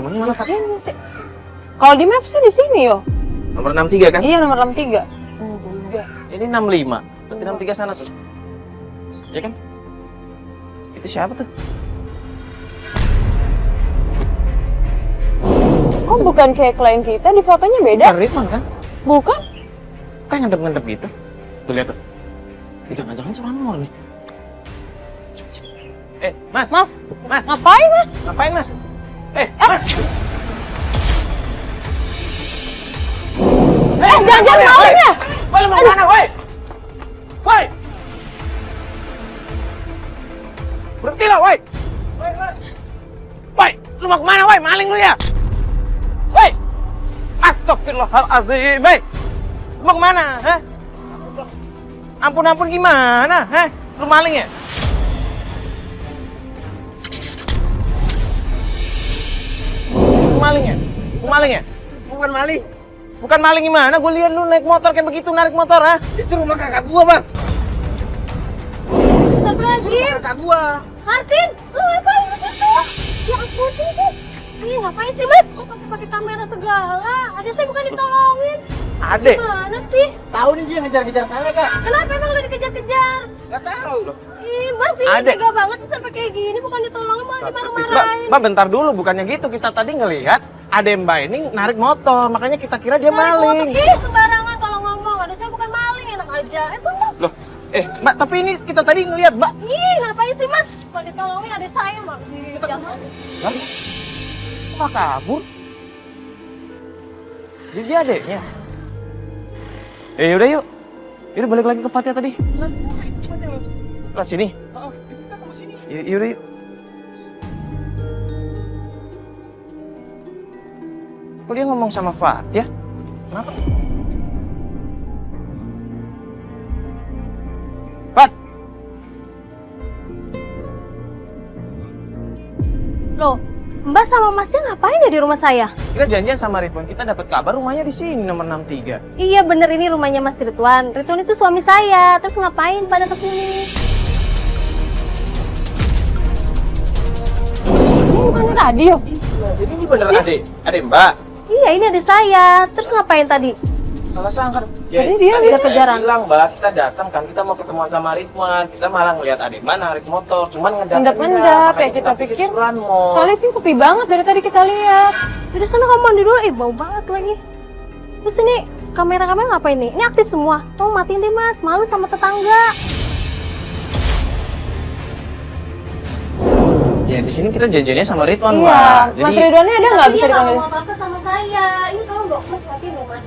Rumahnya mana, Fat? Di sini sih. Kalau di map sih di sini yo. Nomor 63 kan? Iya, nomor 63. 63. Ini 65. Berarti 63 sana tuh. Ya kan? Itu siapa tuh? Oh, bukan kayak klien kita, di fotonya beda. Bukan Ridwan kan? Bukan? Kan ngendep-ngendep gitu. Tuh lihat tuh. Jangan-jangan curanmor nih. Mas. Mas, Mas. ngapain mas? Ngapain, Mas? Mas. Jangan maling ya? Woi, lu mau kemana, woi? Woi! Berhenti lah, woi! Woi, lu mau kemana, woi? Maling lu ya? Woi! Astagfirullahaladzim, woi! Lu mau kemana, ha? Ampun gimana, ha? Lu maling ya? Maling ya? Bukan maling. Bukan maling gimana? Gue lihat lu naik motor kayak begitu, narik motor, ha? Itu rumah kakak gua, Bang. Astagfirullahaladzim. Kakak gua. Martin, lu ngapain di situ? Ya ampun sih. Ini ngapain sih mas? Kok pakai kamera segala? Ada saya bukan ditolongin. Adek. Gimana sih? Tahu nih dia ngejar-ngejar saya, Kak. Kenapa emang udah dikejar-kejar? Gak tahu. Ih mas, ini Adek. tega banget sih sampai kayak gini. Bukan ditolongin malah dimarah-marahin. Mbak, bentar dulu. Bukannya gitu. Kita tadi ngelihat adek Mbak ini narik motor. Makanya kita kira dia maling. Ih sembarangan kalau ngomong. Ada saya bukan maling, enak aja. Loh, Mbak, tapi ini kita tadi ngelihat, Mbak. Ih ngapain sih mas? Kalau ditolongin ada saya mak. Jangan. Lah? Kok kabur? Jadi dia adeknya. Yaudah yuk. Yaudah balik lagi ke Fatia tadi. Lah sini. Yaudah yuk. Kok dia ngomong sama Fatia? Kenapa? Fat! Loh, Mbak sama Masnya ngapain ya di rumah saya? Kita janjian sama Ridwan, kita dapat kabar rumahnya di sini nomor 63. Iya bener, ini rumahnya Mas Ridwan. Ridwan itu suami saya. Terus ngapain pada kesini? Ini bukannya tadi yo? Jadi ini bener adek Mbak. Iya ini ada saya. Terus ngapain tadi? Salah sangka. Jadi dia tadi bisa saya kejaran. bilang, Mbak, kita datang kan, kita mau ketemuan sama Ridwan. Kita malah ngeliat adek Mbak narik motor, cuman Ngendap-ngendap, ya kita pikir. curanmor. Soalnya sih sepi banget dari tadi kita lihat. Udah sana kamu mandi dulu, bau banget lagi. Terus ini kamera-kamera ngapain nih? Ini aktif semua. Kamu matiin deh mas, malu sama tetangga. Ya di sini kita janjiannya sama Ridwan, Iya, Mbak. Mas Ridwannya ada nggak bisa Dia dipanggil? nggak mau apa-apa sama saya. Ini kamu nggak mas matiin loh mas.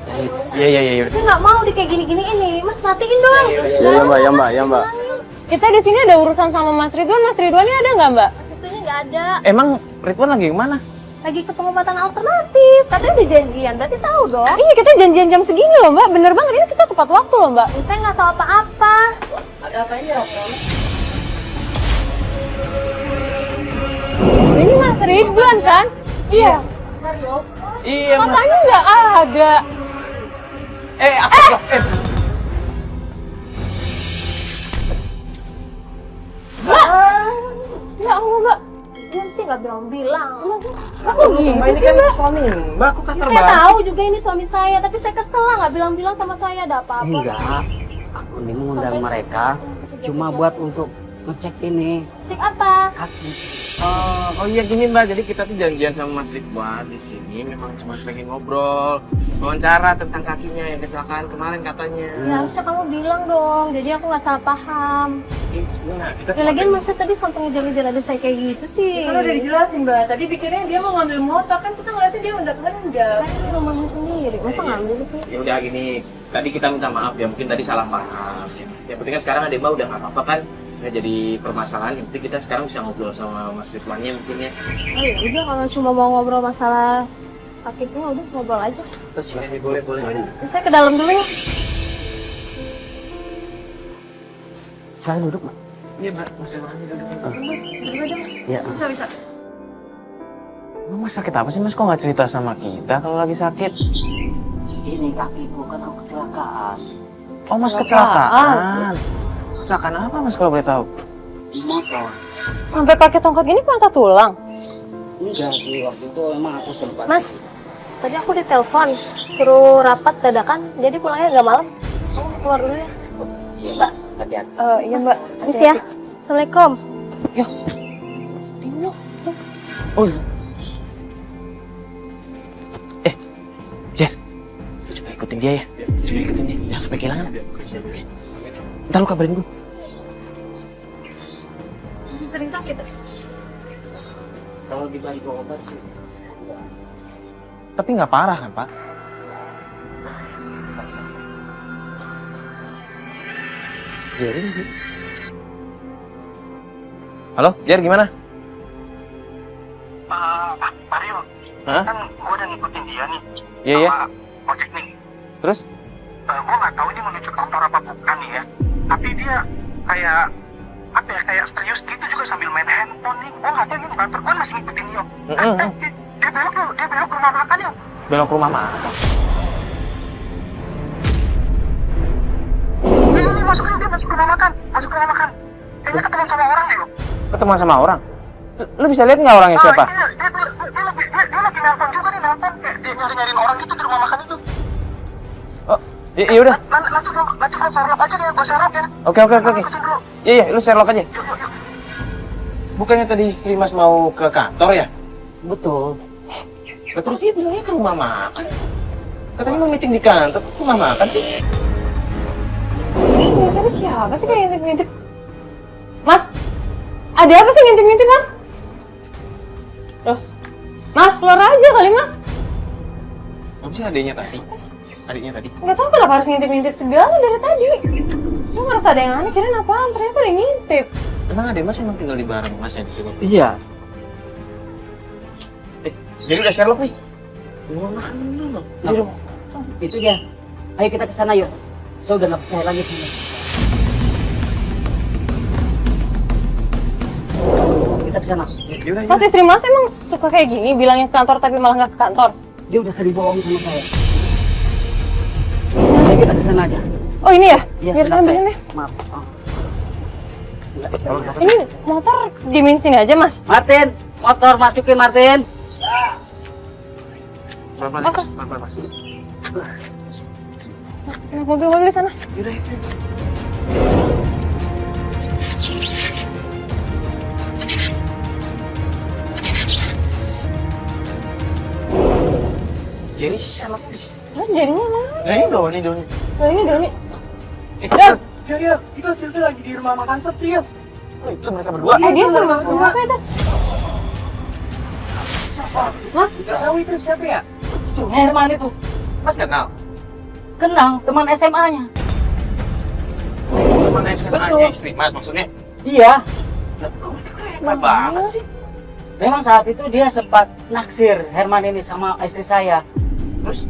Iya. Saya nggak mau di kayak gini-gini ini. Mas matiin dong. Ya Mbak. Kita di sini ada urusan sama Mas Ridwan. Mas Ridwannya ada nggak Mbak? Mas Ridwannya nggak ada. Emang Ridwan lagi kemana? Lagi ke pengobatan alternatif. Katanya udah janjian. Berarti tahu dong. Iya, kita janjian jam segini loh, Mbak. Bener banget, ini kita tepat waktu loh, Mbak. Saya nggak tahu apa-apa. Ada apa ini ya? Ini Mas Ridwan kan? Iya. Iya, Mas. Katanya nggak ada. Astagfirullah. Ya Allah, Mbak. Dia sih nggak bilang-bilang. Kok gitu Mbak, ini sih, kan Mbak? suami Mbak, aku kasar Saya banget. tahu juga ini suami saya, tapi saya kesel lah nggak bilang-bilang sama saya ada apa-apa. Enggak, aku ini mengundang mereka cuma buat untuk ngecek ini Cek apa? kaki. Oh iya gini Mbak, jadi kita tuh janjian sama Mas Ridwan di sini memang cuma pengen ngobrol, wawancara tentang kakinya yang kecelakaan kemarin katanya. Ya harusnya kamu bilang dong, jadi aku nggak salah paham. Nah, kita Ya lagian masa tadi sampai ngejar-ngejar ada saya kayak gitu sih. Kan udah dijelasin, Mbak. Tadi pikirnya dia mau ngambil motor, kan kita ngeliatnya dia undang-undang. Kan ini rumahnya sendiri, masa ngambil sih? ya udah gini, tadi kita minta maaf ya, mungkin tadi salah paham. Yang penting kan sekarang ada Mbak udah nggak apa-apa kan, nggak jadi permasalahan. Yang penting kita sekarang bisa ngobrol sama Mas Ridwannya mungkin ya. Oh ya udah kalau cuma mau ngobrol masalah sakitnya udah ngobrol aja. Terus boleh. Saya ke dalam dulu ya. Saya duduk, Mak. Iya Mbak, Mas Ridwannya duduk. Ya. Bisa. Mas sakit apa sih Mas? Kok nggak cerita sama kita kalau lagi sakit? Ini kakiku kan aku kecelakaan Oh Mas kecelakaan. Kecelakaan apa Mas kalau boleh tahu? di motor. Sampai pakai tongkat gini patah tulang. Enggak sih, waktu itu emang aku sempat. Mas, tadi aku ditelepon suruh rapat dadakan, jadi pulangnya agak malam. Aku keluar dulu ya. Iya, Mbak. Hati-hati. Iya mbak. Misi ya. Assalamualaikum. Tino. Oh iya. Jen, lu coba ikutin dia ya. Coba ikutin dia, jangan sampai kehilangan. Ntar lu kabarin gue. Masih sering sakit. Kalau dibantu obat sih. Tapi nggak parah kan, Pak? Jerry sih. Halo, Jer gimana? Pak Rio, Hah? kan gue udah ngikutin dia nih Iya, iya. sama ojek nih. Terus? Gue nggak tahu ini menuju kantor apa bukan nih ya. Tapi dia kayak apa ya, kayak serius gitu juga sambil main handphone nih. Gue nggak tahu ini kantor, gue masih ngikutin dia. Dia belok ke rumah makan ya. Belok ke rumah mana? Ini masuk dia masuk ke rumah makan, Kayaknya ketemu sama orang nih lo. Ketemuan sama orang? Lu bisa lihat nggak orangnya siapa? Dia lagi nelfon juga nih, kayak dia nyari-nyariin orang gitu di rumah makan itu. Oh, iya udah. Nanti gue Sherlock aja deh, gue Sherlock ya. Oke. Ikutin dulu. Iya, lu Sherlock aja. Yuk. Bukannya tadi istri Mas mau ke kantor ya? Betul. Terus dia bilangnya ke rumah makan. Katanya mau meeting di kantor, kok rumah makan sih? Tadi siapa sih kayak ngintip-ngintip? Mas, ada apa sih ngintip-ngintip mas? Loh, mas keluar aja kali mas. Kamu sih adiknya tadi? Adiknya tadi? Nggak tahu kenapa harus ngintip-ngintip segala dari tadi. Gue ngerasa ada yang aneh, kirain apaan? Ternyata ada yang ngintip. Emang adek Mas emang tinggal di bareng Mas ya di sini? Iya. Jadi udah Sherlock nih? Itu dia. Ayo kita ke sana yuk. Saya udah nggak percaya lagi sama dia. Kita ke sana. Mas istri mas emang suka kayak gini, bilangnya ke kantor tapi malah nggak ke kantor. Dia udah sering bohong sama saya. Ayo kita ke sana aja. Oh ini ya? Iya, Biar saya sebentar, ambilin ya. Maaf. Oh. Ini motor diemin sini aja mas. Martin, motor masukin Martin. Mobil-mobil di sana. Jadi si Sherlock di sini. Terus jadinya mana? Ini Doni. Oh ini Doni. Yuk, kita Silvi lagi di rumah makan sepi ya. Oh, itu mereka berdua. Dia sama apa itu? Mas, Gak tahu itu siapa ya? Tuh, Herman itu. Mas kenal? Kenal, teman SMA-nya. Teman SMA-nya istri Mas maksudnya? Iya. Keren banget sih. Memang saat itu dia sempat naksir Herman ini sama istri saya. Terus?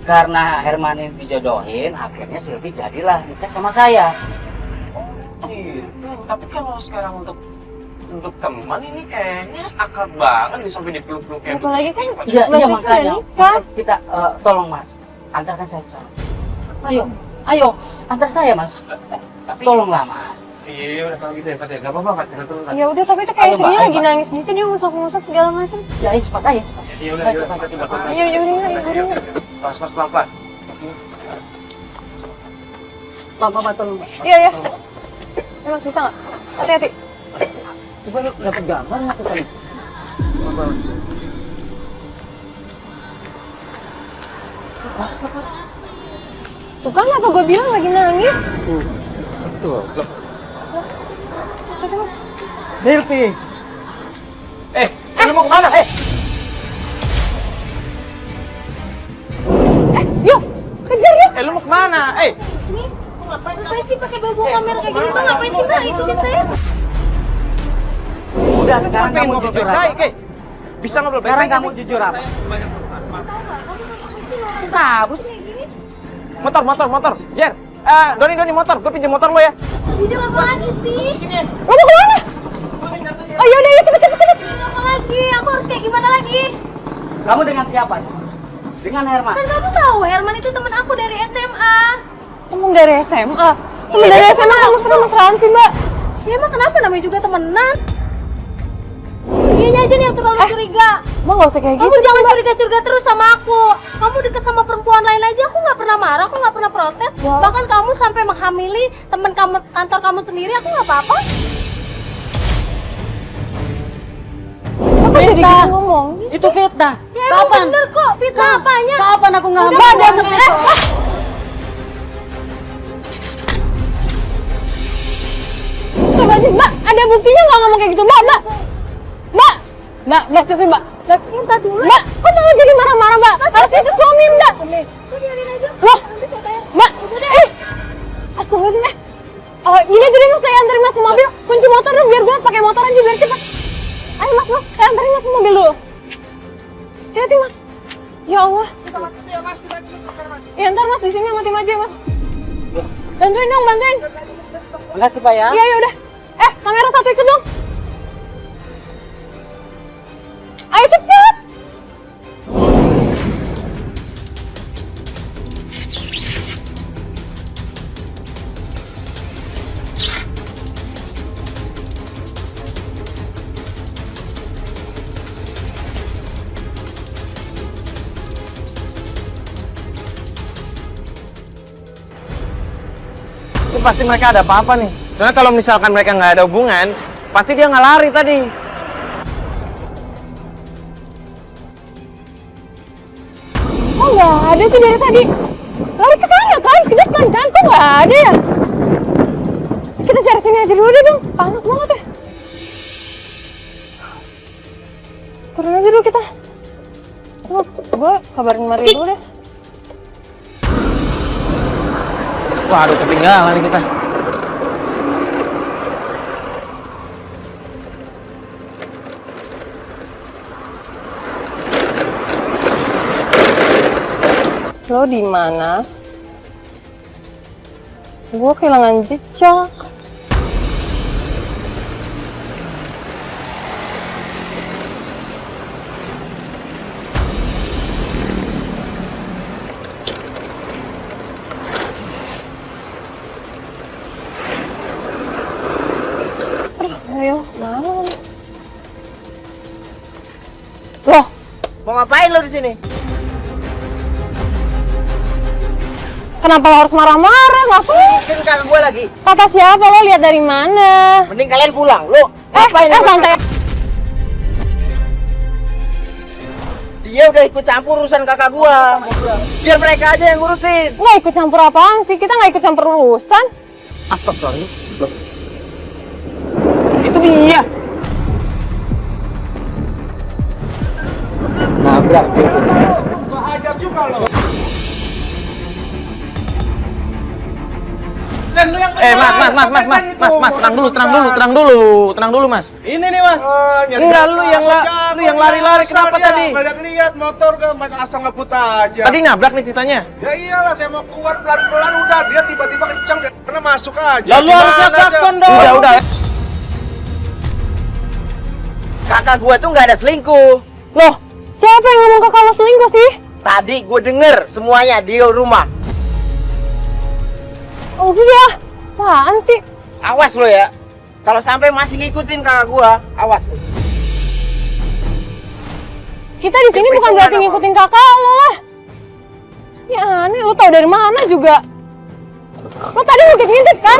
Karena Herman ini dijodohin, akhirnya Silvi jadilah nikah sama saya. Gitu. Tapi kalau sekarang untuk teman ini kayaknya akrab banget nih sampai dipeluk-peluk kayak apalagi kan Iya, Mbak iya Sisi udah makanya. nikah. Kita tolong Mas, antarkan saya ke sana. Ayo, antar saya Mas. Tolonglah Mas. Iya, udah kalau gitu ya, Pat ya. Gak apa-apa, Pat. Turun. Ya udah tapi itu kayak Ayo, istrinya Mbak, lagi ayo, nangis gitu, dia ngusap-ngusap segala macam. Ya, ayo cepat, ayo cepat. Iya, udah, Ayo, yuk, cepat. kita coba turun. Iya, iya, udah. Pas pelan-pelan. Mama tolong Mbak. Iya. Ya mas bisa nggak? Hati-hati. Coba lu dapat gambar nggak tuh kali? Tuh kan apa gue bilang lagi nangis. Tuh. Hati mas. Silvi. Lu mau kemana? Yuk, kejar yuk. Lu mau kemana? Ngapain sih pakai bawa kamera kayak gini? Bang, ngapain sih Bang? Ikutin saya. Udah, sekarang kamu jujur apa? Bisa ngobrol baik-baik. Sekarang kamu jujur apa? Kabur sih. Motor. Jer. Doni motor. Gue pinjam motor lo ya. Bijak apa lagi sih? Lo mau kemana? Oh yaudah ya cepet. Apa lagi? Aku harus kayak gimana lagi? Kamu dengan siapa? Dengan Herman. Kan kamu tahu Herman itu teman aku dari SMA. Temen dari SMA? Temen dari SMA kamu mesra-mesraan sih mbak? Ya emang kenapa namanya juga temenan? Dianya aja nih yang terlalu curiga. Mbak nggak usah kayak gitu. Kamu jangan curiga-curiga terus sama aku. Kamu deket sama perempuan lain aja aku nggak pernah marah, aku nggak pernah protes. Bahkan kamu sampai menghamili teman kamu kantor kamu sendiri, aku nggak apa-apa. Apa jadi gitu ngomong? Itu fitnah. Ya emang bener kok, fitnah apanya? Kapan aku nggak Udah, ada udah, bukti? Coba aja, Mbak, ada buktinya nggak ngomong kayak gitu, Mbak, Mbak, Sylvie, Mbak. Minta dulu. Mbak, kok malah jadi marah-marah, Mbak? Harusnya itu suami, Mbak. Loh, Mbak, astagfirullahaladzim, gini aja deh, Mas, saya anterin Mas ke mobil. Kunci motor dong, biar gue pakai motor aja, biar cepet. Ayo, Mas, saya anterin Mas ke mobil dulu. Hati-hati, Mas. Ya Allah. Ya, ntar Mas, di sini sama tim aja, Mas. Bantuin dong, bantuin. Makasih Pak ya. Iya, ya udah. Kamera satu ikut dong. Ayo cepet. Ini pasti mereka ada apa-apa nih. Soalnya kalau misalkan mereka nggak ada hubungan, pasti dia nggak lari tadi. Oh nggak ada sih dari tadi. Lari ke sana kan, ke depan kan, kok nggak ada ya? Kita cari sini aja dulu deh dong, panas banget ya. Turun aja dulu kita. Gue kabarin Mari dulu deh. Waduh, ketinggalan nih kita. Lo di mana? Gue kehilangan jejak. Ayo, mana? Loh, Mau ngapain lo di sini? kenapa lo harus marah-marah? Ngapain? Mungkin kakak gue lagi. Kata siapa? Lo lihat dari mana? Mending kalian pulang. Lo ngapain? Santai. Dia udah ikut campur urusan kakak gua. Biar mereka aja yang ngurusin. Nggak ikut campur apaan sih? Kita nggak ikut campur urusan. Astagfirullah. Itu dia. Nabrak dia tuh. Ajar juga lo. Mas, tenang dulu, Mas. Ini nih Mas. Enggak, lu yang lari-lari kenapa tadi? Nggak lihat motor kan asal ngebut aja. Tadi nabrak nih ceritanya. Ya iyalah, saya mau keluar pelan-pelan udah dia tiba-tiba kencang karena masuk aja. Lalu harusnya klakson dong. Udah. Kakak gua tuh nggak ada selingkuh. Loh, siapa yang ngomong kakak lo selingkuh sih? Tadi gua denger semuanya di rumah. Oh dia, apaan sih? Awas lo ya. Kalau sampai masih ngikutin kakak gua, awas. Kita di sini bukan berarti ngikutin kakak lo lah. Ya aneh, lo tau dari mana juga? Lo tadi ngintip-ngintip kan?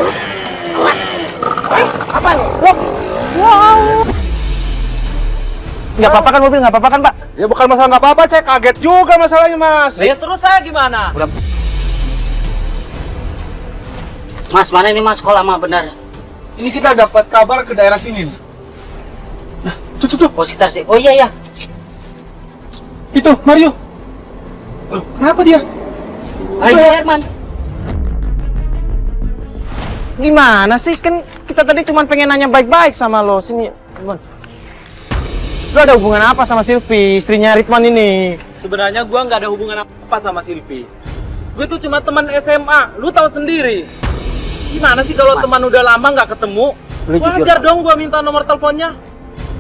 Apa nih? Loh, ya Allah. Nggak apa-apa kan mobil, nggak apa-apa kan Pak? Ya bukan masalah nggak apa-apa, saya kaget juga masalahnya Mas. Ya terus saya gimana? Mas, mana ini Mas? Kok lama benar? Ini kita dapat kabar ke daerah sini. Nah, tuh. Oh, sekitar sih. Oh iya. Itu Mario. Kenapa dia? Ayo Herman. Gimana sih? Kan kita tadi cuma pengen nanya baik-baik sama lo. Sini, Ridwan. Lo ada hubungan apa sama Sylvie, istrinya Ridwan ini? Sebenarnya gua nggak ada hubungan apa sama Sylvie. Gue tuh cuma teman SMA. Lu tahu sendiri. Gimana sih kalau teman udah lama nggak ketemu? Lu jujur, Wajar Pak. dong gua minta nomor teleponnya.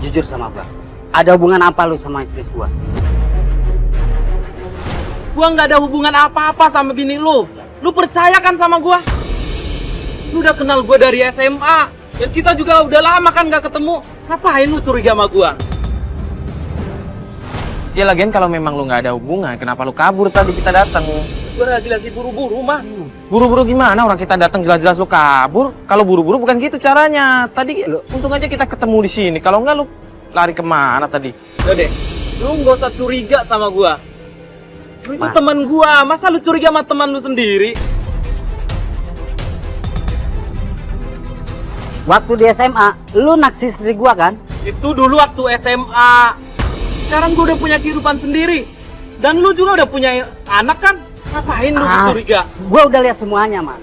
Jujur sama gua. Ada hubungan apa lu sama istri gua? Gua nggak ada hubungan apa-apa sama bini lu. Lu percaya kan sama gua? Lu udah kenal gua dari SMA. Dan kita juga udah lama kan nggak ketemu. Ngapain lu curiga sama gua? Ya lagian kalau memang lu nggak ada hubungan, kenapa lu kabur tadi kita datang? Gua lagi buru-buru, Mas. Buru-buru gimana? Orang kita datang jelas-jelas lu kabur. Kalau buru-buru bukan gitu caranya. Tadi untung aja kita ketemu di sini. Kalau nggak lu lari kemana tadi? Udah deh, lu nggak usah curiga sama gua. Lu itu Mas. teman gua, masa lu curiga sama teman lu sendiri? Waktu di SMA, lu naksir istri gua kan? Itu dulu waktu SMA. Sekarang gua udah punya kehidupan sendiri. Dan lu juga udah punya anak kan? Ngapain lu curiga? Gua udah lihat semuanya, Man.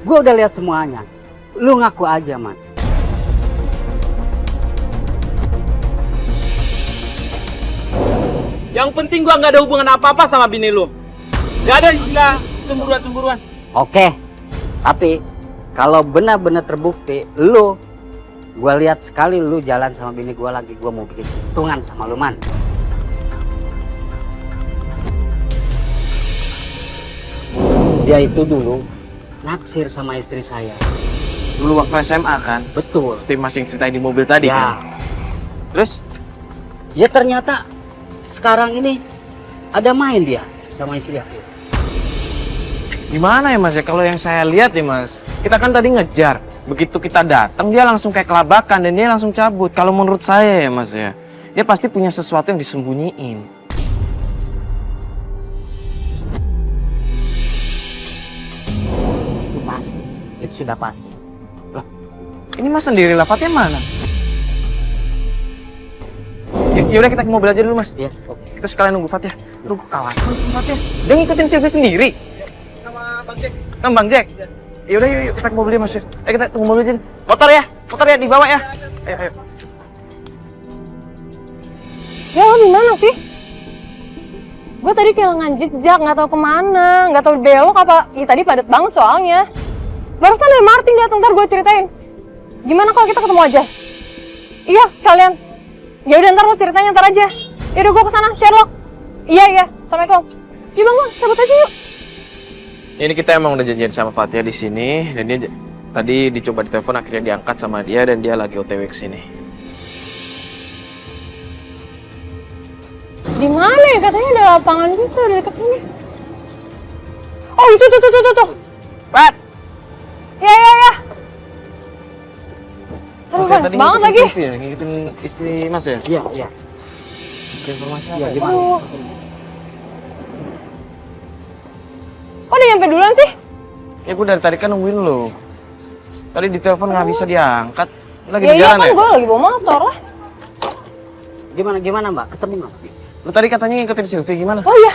Gua udah lihat semuanya. Lu ngaku aja, Man. Yang penting gua nggak ada hubungan apa-apa sama bini lu. Gak ada istilah cemburuan-cemburuan. Oke. Tapi kalau benar-benar terbukti gua lihat sekali lu jalan sama bini gua lagi, gua mau bikin hitungan sama lu, Man. Dia itu dulu naksir sama istri saya. Dulu waktu SMA kan? Betul. Seperti masing ceritain di mobil tadi Ya. kan? Terus? Ya ternyata sekarang ini ada main dia sama istri aku. Gimana ya Mas ya? Kalau yang saya lihat ya Mas, kita kan tadi ngejar. Begitu kita datang dia langsung kayak kelabakan dan dia langsung cabut. Kalau menurut saya ya Mas ya, dia pasti punya sesuatu yang disembunyiin. Itu pasti. Itu sudah pasti. Ini Mas sendiri lah, Fatnya mana? Ya udah kita ke mobil aja dulu Mas. Ya, oke. Kita sekalian nunggu Fatya. Aduh, kawan Fatya. Dia ngikutin Sylvie sendiri. Sama Bang Jack. Sama Bang Jack. Ya udah yuk kita ke mobilnya Mas ya. Kita tunggu mobil aja. Motor ya dibawa ya. Ayo. Ya lo di mana sih? Gue tadi kehilangan jejak, nggak tahu kemana, nggak tahu belok apa. Ih tadi padat banget soalnya. Barusan ada Martin datang, ntar gue ceritain. Gimana kalau kita ketemu aja? Iya sekalian. Ya udah ntar lo ceritanya ntar aja. Yaudah gue kesana Sherlock. Iya. Assalamualaikum. Yuk bang, cabut aja yuk. Ini kita emang udah janjian sama Fatya di sini dan dia tadi dicoba ditelepon akhirnya diangkat sama dia dan dia lagi OTW ke sini. Di mana ya? Katanya ada lapangan gitu di dekat sini. Oh itu tuh. Pat. Ya. Aduh panas Tadi banget ngikutin lagi. Sylvie ya, ngikutin istri Mas ya. Iya. Informasi Iya, apa? gimana? Aduh. Kok udah nyampe duluan sih? Ya gue dari tadi kan nungguin lo. Tadi ditelepon nggak bisa diangkat. Lagi Ya di iya jalan kan ya? gue lagi bawa motor lah. Gimana Mbak? Ketemu nggak? Lo tadi katanya ngikutin Sylvie gimana? Oh iya.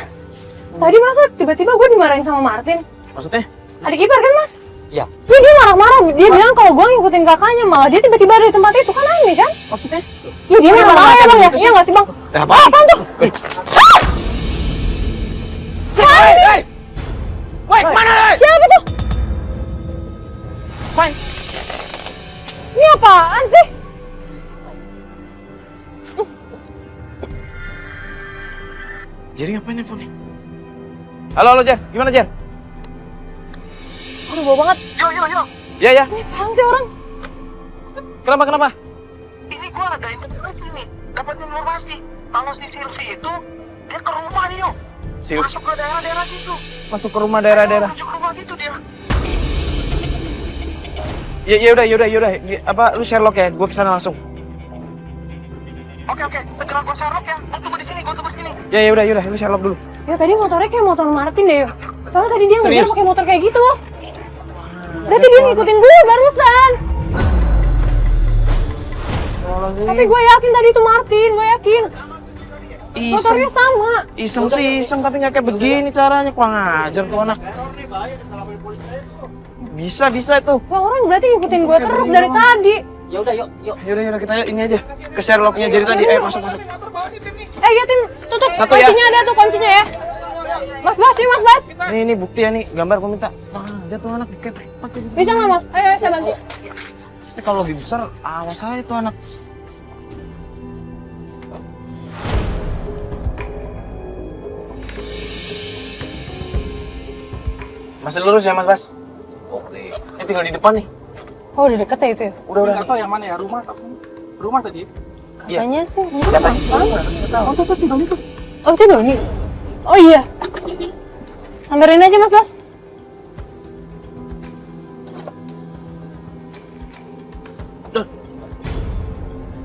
Tadi masa tiba-tiba gue dimarahin sama Martin. Maksudnya? Adik ipar kan mas? Iya. Ya dia marah-marah. Dia bilang kalau gue ngikutin kakaknya. Malah dia tiba-tiba ada di tempat itu. Kan aneh kan? Maksudnya? Ya dia marah-marah ya bang ya? Iya nggak sih bang? Apaan tuh? Hei! Woi, kemana lu? Siapa tuh? Woi, Ini apaan sih? Jerry ngapain nelfon nih? Halo Jer, gimana Jer? Aduh bau banget. Yo. Ya. Ini apaan sih orang? Kenapa? Ini gue ada informasi nih. Dapat informasi. Kalau si Sylvie itu, dia ke rumah nih, yo. Masuk ke daerah-daerah gitu. Masuk ke rumah daerah-daerah. Masuk ke rumah gitu dia. Ya udah. Apa lu Sherlock ya? Gua kesana langsung. Oke. Segera gue Sherlock ya. Gue tunggu di sini. Ya udah. Lu Sherlock dulu. Ya tadi motornya kayak motor Martin deh. Yo. Soalnya tadi dia ngejar Serius? pakai motor kayak gitu. Berarti dia ngikutin gue barusan. Tapi gue yakin tadi itu Martin. Gue yakin. Motornya sama. Iseng tapi nggak kayak begini caranya. Kurang ajar tuh anak. Bisa itu. Wah orang berarti ngikutin gue terus dari tadi. Ya udah, yuk. Yaudah kita ini aja. Ke Sherlocknya Jerry tadi. Ayo masuk. Ya Tim, tutup. Satu ya. Kuncinya ada tuh kuncinya ya. Mas Bas, nih Mas Bas. Ini bukti ya nih, gambar gua minta. Jatuh anak diketek. Bisa nggak Mas? Ayo saya bantu. Tapi kalau lebih besar, awas aja tuh anak. Masih lurus ya Mas Bas? Oke. Ini tinggal di depan nih. Oh, udah deket ya itu ya? Udah nggak tahu yang mana ya, rumah tadi. Katanya sih. Katanya sih rumah. Oh tuh si Doni tuh. Oh, itu Doni. Oh iya. Samperin aja Mas Bas.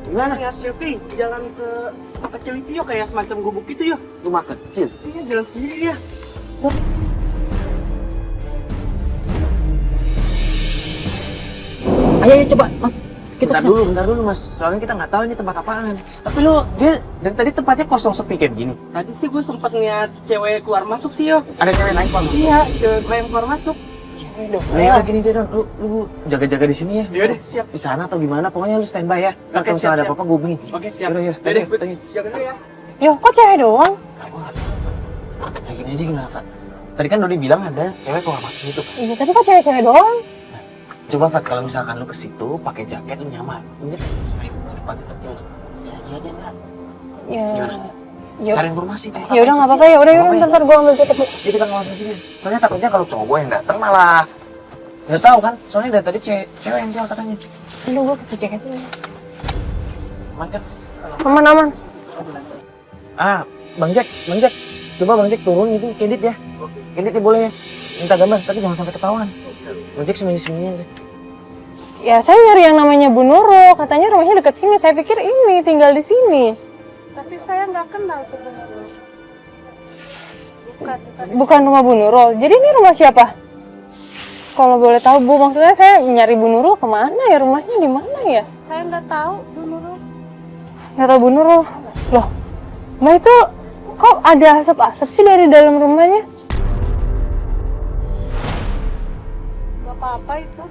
Gimana? Lihat Silvi jalan ke rumah kecil itu yuk, kayak semacam gubuk gitu yuk. Rumah kecil. Iya jalan sendiri ya. Ayo coba mas. Bentar dulu mas. Soalnya kita nggak tahu ini tempat apaan. Tapi lu dia dari tadi tempatnya kosong sepi kayak gini. Tadi sih gue sempat ngeliat cewek keluar masuk sih yuk. Ada cewek naik bang. Iya, cewek yang keluar masuk. Nih gini dia dong. Lu jaga-jaga di sini ya. Iya deh, siap. Di sana atau gimana? Pokoknya lu standby ya. Ntar Oke, kalau misalnya ada siap, apa-apa gue hubungin. Oke siap. Yaudah. Deh, gue Tanya. jaga dulu ya. Yo, kok cewek doang? Aku nggak tahu. Nah gini aja gimana Fat? Tadi kan Dodi bilang ada cewek keluar masuk gitu. Iya, tapi kok cewek-cewek doang? Coba Fat kalau misalkan lu ke situ pakai jaket lu nyaman. Ini sampai ke depan itu tuh. Iya dia nggak. Ya. Gimana? Ya. Cari informasi tuh. Ya udah nggak apa-apa ya. Udah bentar gua ambil jaket dulu. Jadi kita ngelawan sini. Soalnya takutnya kalau cowok yang datang malah nggak tahu kan. Soalnya dari tadi cewek yang bilang katanya. Aduh, gua pakai jaket dulu. Aman kan? Aman. Bang Jack. Coba Bang Jack turun itu Kedit ya. Kedit ya boleh ya. Minta gambar, tapi jangan sampai ketahuan. Bang Jack sembunyi-sembunyi aja. Ya, saya nyari yang namanya Bu Nurul. Katanya rumahnya dekat sini. Saya pikir ini tinggal di sini. Tapi saya nggak kenal tuh benar. Bukan rumah Bu Nurul. Jadi ini rumah siapa? Kalau boleh tahu Bu, maksudnya saya nyari Bu Nurul kemana ya? Rumahnya di mana ya? Saya nggak tahu dulu. Nggak tahu Bu Nurul. Loh, Mbak itu kok ada asap-asap sih dari dalam rumahnya? Nggak apa-apa itu.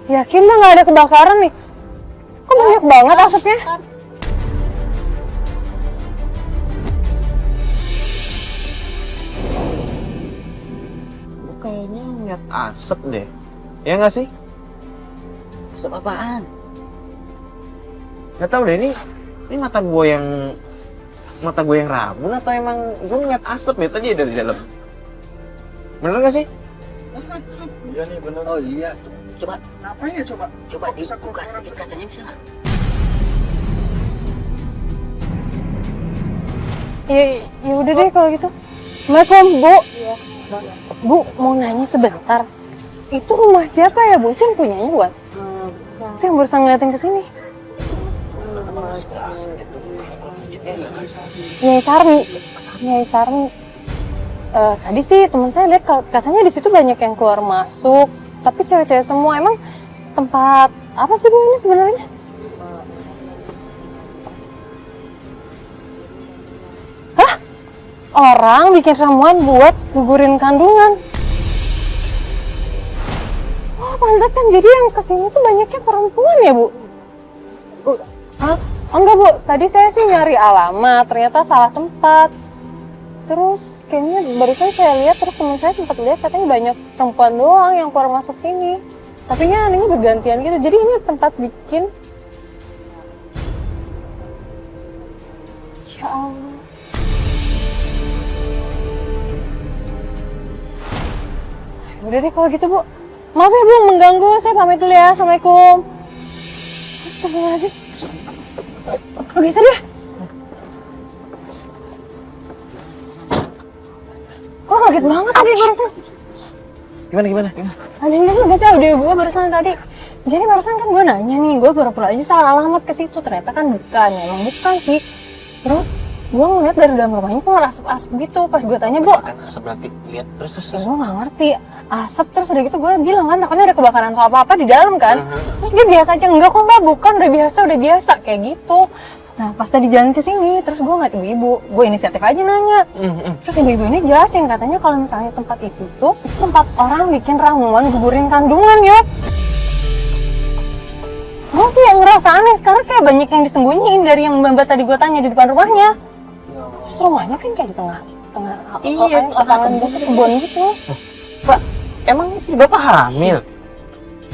Yakin Mbak nggak ada kebakaran nih? Kok banyak banget asapnya? Gue kayaknya ngeliat asap deh. Ya nggak sih? Asap apaan? Nggak tahu deh ini mata gue yang rabun atau emang gue ngeliat asap ya tadi dari dalam. Bener nggak sih? Iya nih bener. Oh iya. Coba. Ngapain ya coba? Coba dibuka sedikit kacanya bisa. Ya udah deh kalau gitu. Assalamualaikum Bu. Bu mau nanya sebentar. Itu rumah siapa ya Bu? Itu yang punyanya bukan? Itu yang barusan ngeliatin ke sini. Nyai Sarmi. Tadi sih teman saya lihat katanya di situ banyak yang keluar masuk, tapi cewek-cewek semua. Emang tempat apa sih Bu ini sebenarnya? Hah? Orang bikin ramuan buat gugurin kandungan. Oh, pantesan jadi yang kesini tuh banyaknya perempuan ya Bu? Hah? Oh, enggak Bu, tadi saya sih nyari alamat, ternyata salah tempat. Terus kayaknya barusan saya lihat, terus teman saya sempat lihat katanya banyak perempuan doang yang keluar masuk sini. Tapi ya ini bergantian gitu, jadi ini tempat bikin. Ya Allah. Udah deh kalau gitu Bu. Maaf ya Bu, mengganggu. Saya pamit dulu ya. Assalamualaikum. Astagfirullahaladzim. Oh, geser ya? Kok kaget banget tadi barusan? Gimana? Ada yang denger gak sih audio gue barusan tadi? Jadi barusan kan gue nanya nih, gue pura-pura aja salah alamat ke situ. Ternyata kan bukan, emang bukan sih. Terus gue ngeliat dari dalam rumahnya kok asap-asap gitu. Pas gue tanya, Bu, Kan asap berarti lihat terus. ya gue gak ngerti. Asap terus udah gitu gue bilang kan, takutnya ada kebakaran atau apa-apa di dalam kan. Terus dia biasa aja, enggak kok Mbak, bukan, udah biasa kayak gitu. Nah pas tadi jalan ke sini, terus gue ngeliat ibu-ibu, gue inisiatif aja nanya. Terus ibu-ibu ini jelasin katanya kalau misalnya tempat itu tuh tempat orang bikin ramuan gugurin kandungan ya. Gue sih yang ngerasa aneh, sekarang kayak banyak yang disembunyiin dari yang Mbak tadi gue tanya di depan rumahnya. Terus rumahnya kan kayak di tengah lapangan gitu, kebun gitu. Pak, emang istri Bapak hamil?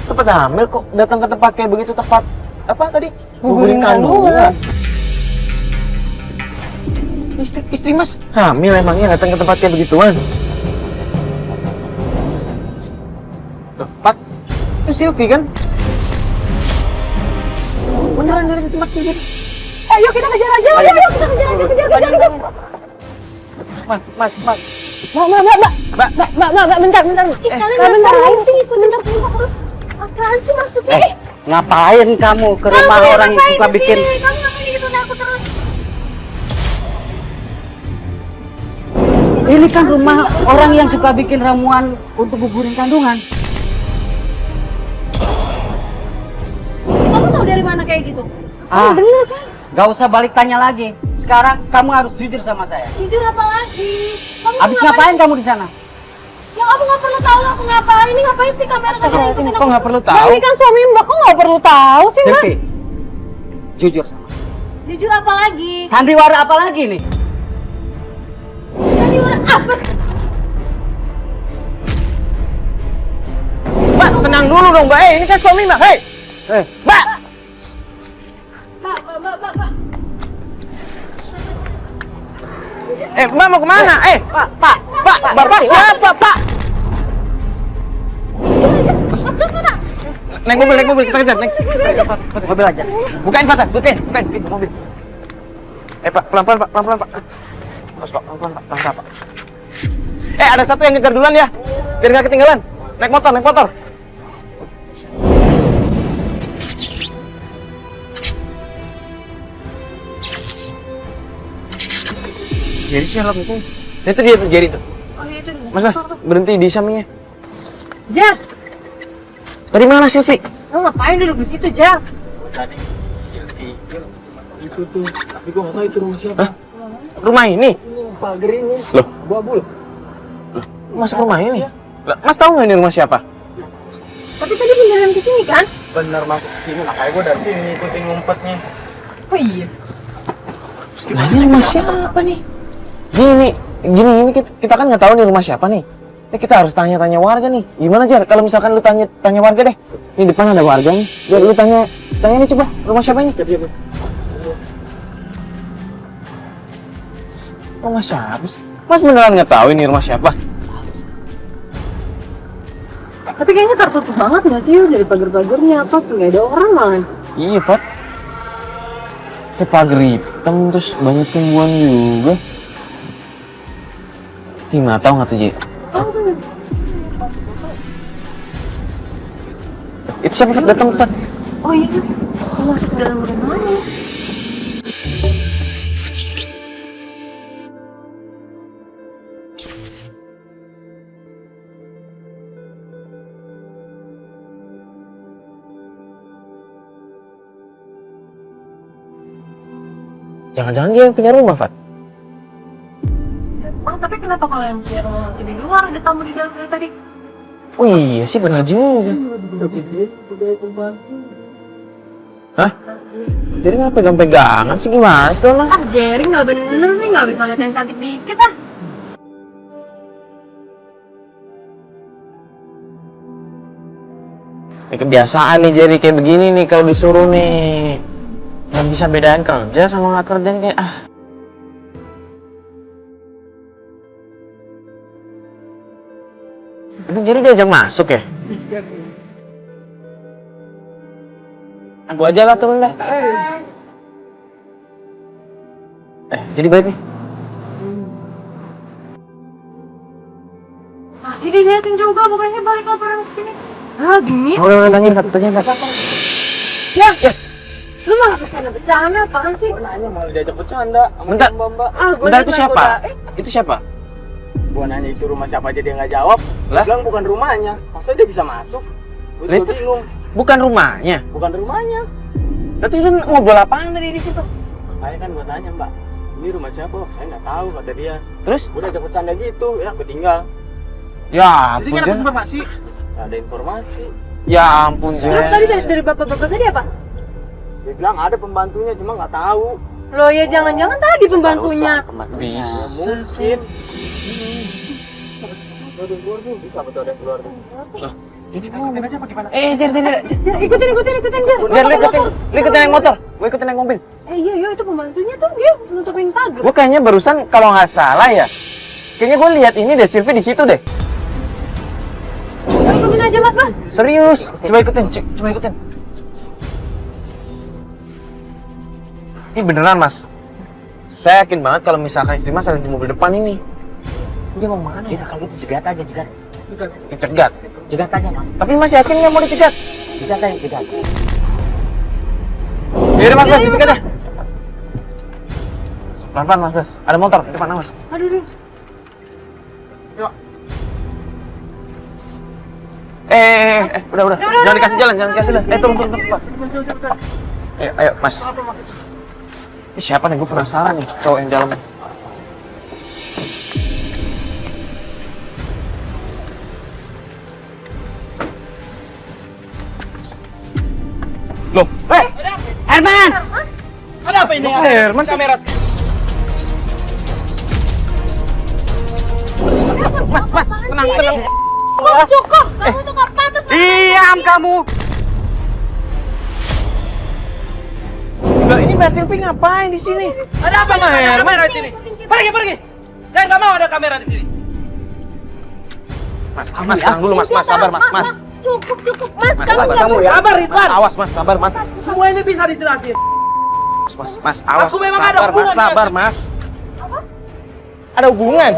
Tempat hamil kok datang ke tempat kayak begitu, tempat apa tadi? Gugurin kandungan. Istri Mas hamil emangnya datang ke tempat kayak begituan? Loh, Pat, itu Silvi kan? turun dari tempat tidur. Yuk kita kejar aja, ayo kita kejar. Mas. Mbak, bentar. Kalian ngapain sih sebentar terus? Apaan sih maksudnya? Ngapain kamu ke rumah orang yang suka bikin? Kamu ngapain gitu aku terus? Ini kan rumah orang yang suka bikin ramuan untuk gugurin kandungan. Kamu tahu dari mana kayak gitu? Bener kan? Gak usah balik tanya lagi. Sekarang kamu harus jujur sama saya. Jujur apa lagi? Kamu Habis ngapain kamu di sana? Ya kamu nggak perlu tahu aku ngapain. Ini ngapain sih kamera Astagfirullahaladzim, ikutin kok aku? nggak perlu Mbak, tahu? ini kan suami Mbak, kok nggak perlu tahu sih Mbak? Silvi, jujur sama saya. Jujur apa lagi? Sandiwara apa lagi nih? Sandiwara apa sih? Mbak, tenang dulu dong, Mbak. Ini kan suami, Mbak. Hei, Mbak. Mbak. Mbak mau kemana? Pak, Bapak siapa, Pak? Naik mobil, kita kejar, naik. Mobil aja. Bukain, Pak, bukain pintu mobil. Pak, pelan-pelan, Pak. Terus, Pak, pelan-pelan, Pak. Ada satu yang ngejar duluan ya, biar nggak ketinggalan. Naik motor. Jadi siapa di sini? Itu dia tuh, Jerry tuh. Oh iya itu dia. Mas, berhenti di sampingnya. Jar, Tadi mana Silvi? lu ngapain duduk di situ, Jar? Tadi Silvi itu tuh, tapi gua nggak tahu itu rumah siapa. Rumah ini? Pagar ini. Loh, Gua bul. Mas rumah ini? Lah, Mas tahu nggak ini rumah siapa? Tapi tadi beneran kesini kan? Bener masuk ke sini, makanya gua dari sini ngikutin ngumpetnya. Oh iya. Nah, ini rumah siapa nih? Gini, kita kan nggak tahu nih rumah siapa nih. Ini kita harus tanya-tanya warga nih. Gimana Jar? Kalau misalkan lu tanya warga deh. Ini depan ada warga nih. Jar, lu tanya nih coba rumah siapa ini? Rumah siapa sih? Mas beneran nggak tahu ini rumah siapa? Tapi kayaknya tertutup banget nggak sih dari pagar-pagarnya apa? Nggak ada orang malah. Iya, Fat. Kayak pagar hitam terus banyak tumbuhan juga. Tima tahu nggak tuh, Ji? Itu siapa, Fat? Datang, Fat. Oh iya, mau masuk ke dalam rumah mana? Jangan-jangan dia yang punya rumah, Fat. Oh, tapi kenapa kalau yang punya rumah di luar ada tamu di dalam dari tadi? Oh iya sih, benar juga. Hah? Jadi nggak pegang-pegangan sih, gimana sih tuh, Mas? Jerry nggak bener nih, nggak bisa lihat yang cantik dikit ah. Ini kebiasaan nih Jerry kayak begini nih kalau disuruh nih. Nggak bisa bedain kerja sama nggak kerja nih, kayak Itu Jerry diajak masuk ya? Aku aja lah turun dah. Jadi balik nih. Masih diliatin juga, bukannya balik laporan ke sini. Ah, gini. Udah tanya. Ya. Lu malah bercanda apaan sih? Nanya malah diajak bercanda. Bentar. Mbak. Bentar, itu siapa? Itu siapa? Gua nanya itu rumah siapa aja dia nggak jawab. Lah? Bilang bukan rumahnya. Masa dia bisa masuk? Gua Lah, juga itu- bingung. Bukan rumahnya. Bukan rumahnya. Berarti itu ngobrol apaan tadi di situ? Makanya kan gua tanya, Mbak. Ini rumah siapa? Saya nggak tahu kata dia. Terus? Gua udah bercanda gitu, ya gua tinggal. Ya Jadi ampun, kan Jen. ada informasi. Nggak ada informasi. Ya ampun, Jen. Terus tadi dari bapak-bapak tadi apa? Dia bilang ada pembantunya, cuma nggak tahu. Loh ya jangan-jangan tadi pembantunya. Bisa. Mungkin. Ada yang keluar tuh, bisa betul ada yang keluar tuh. Ini kita ikutin aja apa gimana? Jen. Jar, ikutin Jar. Jen, lu ikutin naik motor. Gue ikutin naik mobil. Iya itu pembantunya tuh dia nutupin pagar. Gue kayaknya barusan kalau nggak salah ya. Kayaknya gue lihat ini deh, Silvi di situ deh. Ikutin aja mas. Serius. Coba ikutin. Ini beneran mas. Saya yakin banget kalau misalkan istri mas ada di mobil depan ini. Dia mau mana ya? Kalau gitu jegat aja, jegat. Dicegat. Jegat aja, Mas. Tapi mas yakin nggak mau dicegat? Jegat aja, jegat. Yaudah mas, dicegat ya. Pelan-pelan mas. Ada motor di depan mas. Aduh. Yuk. Udah. Jangan dikasih jalan, jangan dikasih jalan. Turun, Pak. Ayo, mas. Ini siapa nih? Gue penasaran nih, cowok yang dalam. Loh, Herman! Ada apa ini? Herman sih? Kamera. Mas, tenang. Cukup. Kamu tuh gak pantas. Diam kamu! Lah ini Mbak Silvi ngapain di sini? Ada apa sama kamera di sini? Pergi. Saya nggak mau ada kamera di sini. Mas, tenang dulu mas, sabar mas. Cukup. Mas, Mas, kamu sabar, kamu ya. Sabar, Rifan. Awas mas, sabar mas. Semua ini bisa dijelasin. Mas, awas. Aku memang ada Sabar mas, hubungan sabar dengan- mas. Ada hubungan?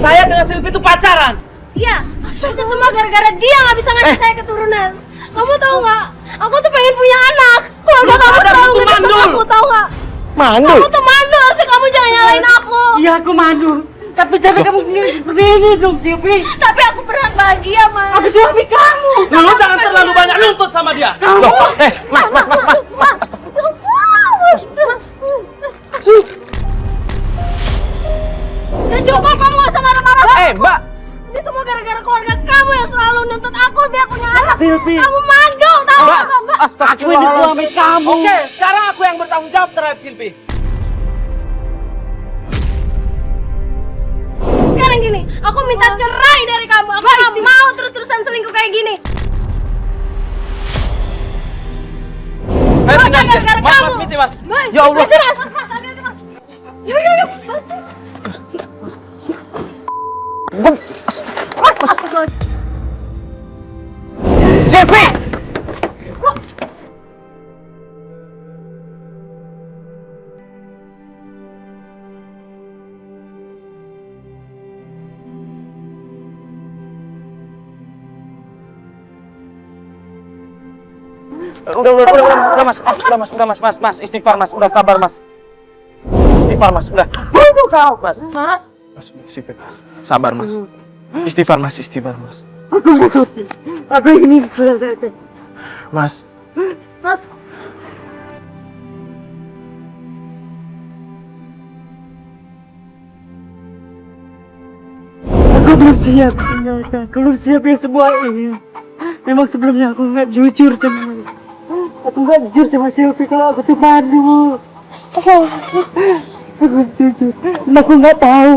Saya dengan Silvi itu pacaran. Iya, itu semua gara-gara dia nggak bisa ngasih saya keturunan. Kamu tahu nggak? Aku tuh pengen punya anak. Keluarga kamu sadar terlalu itu gede sama mandul. aku, tahu nggak? Mandul? Aku tuh mandul, harusnya kamu jangan nyalain aku. Iya, aku mandul. Tapi cara kamu sendiri seperti ini dong, Silvi. Tapi aku pernah bahagia, Mas. Aku suami kamu. Lu jangan terlalu banyak nuntut sama dia. Loh, mas. Ya cukup, kamu nggak usah marah-marah. Mbak. Ini semua gara-gara keluarga kamu yang selalu nuntut aku biar punya anak. Silvi. Kamu mandul, tahu Mbak, nggak, Mbak? Aku ini astagfirullah. suami kamu. Oke, sekarang aku yang bertanggung jawab terhadap Silvi. Sekarang gini, aku minta cerai dari kamu. Aku nggak mau terus-terusan selingkuh kayak gini. Ayo Masa tinggal gara-gara Mas, kamu? misi mas. Mas, Ya Allah. Mas, hati-hati, Mas. Yuk. Silvi! Udah mas, istighfar mas, udah sabar mas. Istighfar mas, udah. Mas. Mas, sabar mas. Istighfar mas. Aku nggak suka. Aku ingin selesai. Mas, Mas, Aku belum siap ternyata. Aku belum siap ya semua ini. Memang sebelumnya aku nggak jujur sama aku nggak jujur sama Silvi kalau aku tuh mandul. Aku jujur. Dan aku nggak tahu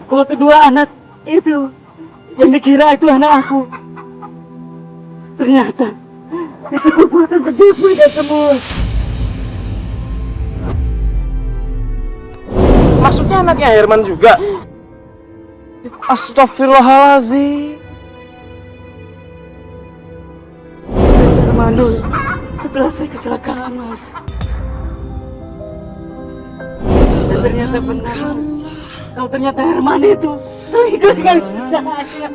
kalau kedua anak itu yang dikira itu anak aku. Ternyata itu perbuatan keji mereka semua. maksudnya anaknya Herman juga? Astagfirullahaladzim. Saya mandul setelah saya kecelakaan, Mas. Dan ternyata benar, Mas. Kalau ternyata Herman itu selingkuh dengan saya.